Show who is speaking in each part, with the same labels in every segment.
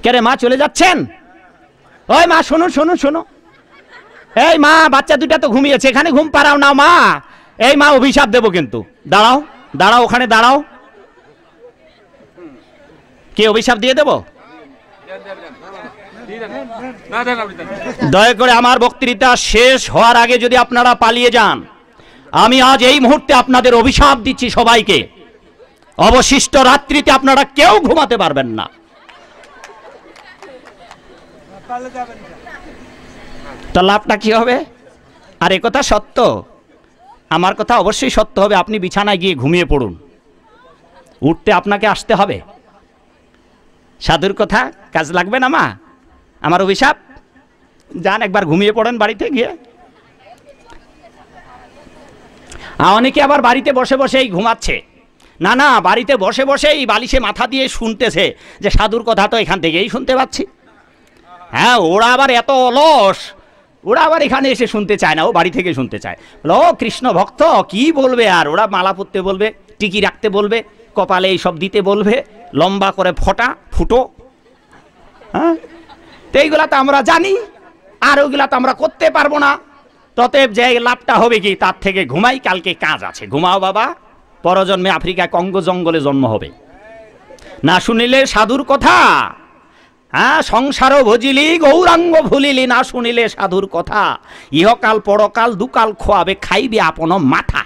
Speaker 1: কে রে মা, চলে যাচ্ছেন? ওই মা, শুনুন শুনুন শুনুন, এই মা, বাচ্চা দুটা তো ঘুমিয়েছে, এখানে ঘুম পাড়াও না মা। এই মা, অভিশাপ দেবো কিন্তু। দাঁড়াও দাঁড়াও, ওখানে দাঁড়াও। কে অভিশাপ দিয়ে দেব? দয়া করে আমার বক্তৃতা শেষ হওয়ার আগে যদি আপনারা পালিয়ে যান, আমি আজ এই মুহূর্তে আপনাদের অভিশাপ দিচ্ছি সবাইকে, অবশিষ্ট রাত্রিতে আপনারা কেউ ঘুমাতে পারবেন না। তো লাভটা কি হবে? আর এ কথা সত্য, আমার কথা অবশ্যই সত্য হবে। আপনি বিছানায় গিয়ে ঘুমিয়ে পড়ুন, উঠতে আপনাকে আসতে হবে। সাধুর কথা কাজ লাগবে না মা, আমার অভিশাপ। যান একবার ঘুমিয়ে পড়েন বাড়িতে গিয়ে। অনেকে আবার বাড়িতে বসে বসেই ঘুমাচ্ছে। না না, বাড়িতে বসে বসেই বালিশে মাথা দিয়ে শুনতেছে যে সাধুর কথা তো এখান থেকেই শুনতে পাচ্ছি। হ্যাঁ, ওরা আবার এত অলস, ওরা আবার এখানে এসে শুনতে চায় না, ও বাড়ি থেকে শুনতে চায়। ও কৃষ্ণ ভক্ত, কি বলবে আর? ওরা মালা পরতে বলবে, টিকি রাখতে বলবে, কপালে এইসব দিতে বলবে, লম্বা করে ফুটো। হ্যাঁ, তো এইগুলা তো আমরা জানি, আর ওইগুলা তো আমরা করতে পারবো না। ততএব যে লাভটা হবে কি, তার থেকে ঘুমাই, কালকে কাজ আছে। ঘুমাও বাবা, পরজন্মে আফ্রিকা কঙ্গো জঙ্গলে জন্ম হবে। না শুনিলে সাধুর কথা, হ্যাঁ, সংসারও ভজিলি গৌরাঙ্গ ভুলিলি, না শুনিলে সাধুর কথা, ইহকাল পরকাল দুকাল খোয়াবে, খাইবে আপন মাথা।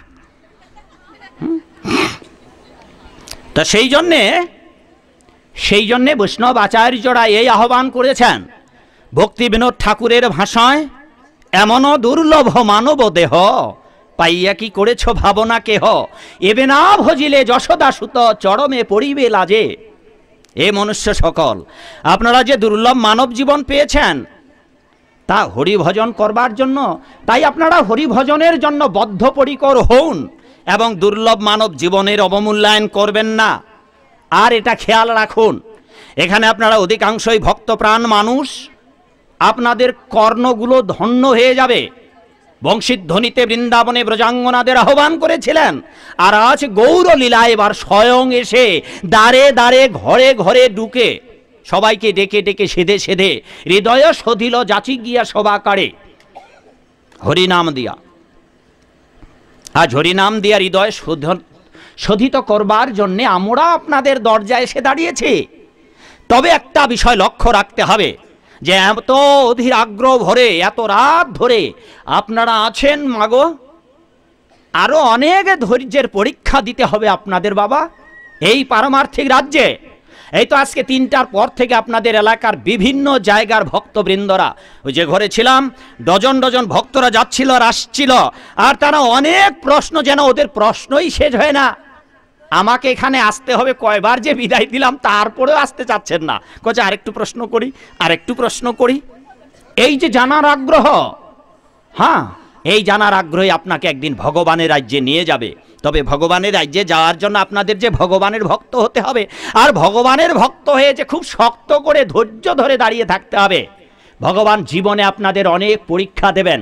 Speaker 1: তা সেই জন্যে বৈষ্ণব আচার্যরা এই আহ্বান করেছেন ভক্তি বিনোদ ঠাকুরের ভাষায়, এমনও দুর্লভ মানব দেহ পাইয়া কি করেছ ভাবনা কেহ, এবে না ভজিলে যশোদা সুত চরমে পড়িবে লাজে। এ মনুষ্য সকল, আপনারা যে দুর্লভ মানব জীবন পেয়েছেন তা হরিভজন করবার জন্য, তাই আপনারা হরিভজনের জন্য বদ্ধপরিকর হন এবং দুর্লভ মানব জীবনের অবমূল্যায়ন করবেন না। আর এটা খেয়াল রাখুন, এখানে আপনারা অধিকাংশই ভক্তপ্রাণ মানুষ, আপনাদের কর্ণগুলো ধন্য হয়ে যাবে। বংশীধ্বনিতে বৃন্দাবনে ব্রজাঙ্গনাদের আহ্বান করেছিলেন, আর আজ গৌরলীলা এবার স্বয়ং এসে দ্বারে দ্বারে ঘরে ঘরে ঢুকে সবাইকে ডেকে ডেকে সেধে সেধে হৃদয় শোধিল যাচি গিয়া সবাকারে হরিনাম দিয়া। আজ হরিনাম দিয়া হৃদয় শোধিত করবার জন্যে আমরা আপনাদের দরজায় এসে দাঁড়িয়েছি। তবে একটা বিষয় লক্ষ্য রাখতে হবে যে এত অধীর আগ্রহ ভরে এত রাত ধরে আপনারা আছেন মাগো, আরো অনেক ধৈর্যের পরীক্ষা দিতে হবে আপনাদের বাবা এই পারমার্থিক রাজ্যে। এই তো আজকে 3টার পর থেকে আপনাদের এলাকার বিভিন্ন জায়গার ভক্তবৃন্দরা, ওই যে ঘরে ছিলাম, ডজন ডজন ভক্তরা যাচ্ছিল আর আসছিল, আর তারা অনেক প্রশ্ন, যেন ওদের প্রশ্নই শেষ হয় না। আমাকে এখানে আসতে হবে, কয়বার যে বিদায় দিলাম, তারপরেও আসতে চাচ্ছেন না। কোচা আরেকটু প্রশ্ন করি, আরেকটু প্রশ্ন করি। এই যে জানার আগ্রহ, হ্যাঁ, এই জানার আগ্রহে আপনাকে একদিন ভগবানের রাজ্যে নিয়ে যাবে। তবে ভগবানের রাজ্যে যাওয়ার জন্য আপনাদের যে ভগবানের ভক্ত হতে হবে, আর ভগবানের ভক্ত হয়ে যে খুব শক্ত করে ধৈর্য ধরে দাঁড়িয়ে থাকতে হবে। ভগবান জীবনে আপনাদের অনেক পরীক্ষা দেবেন।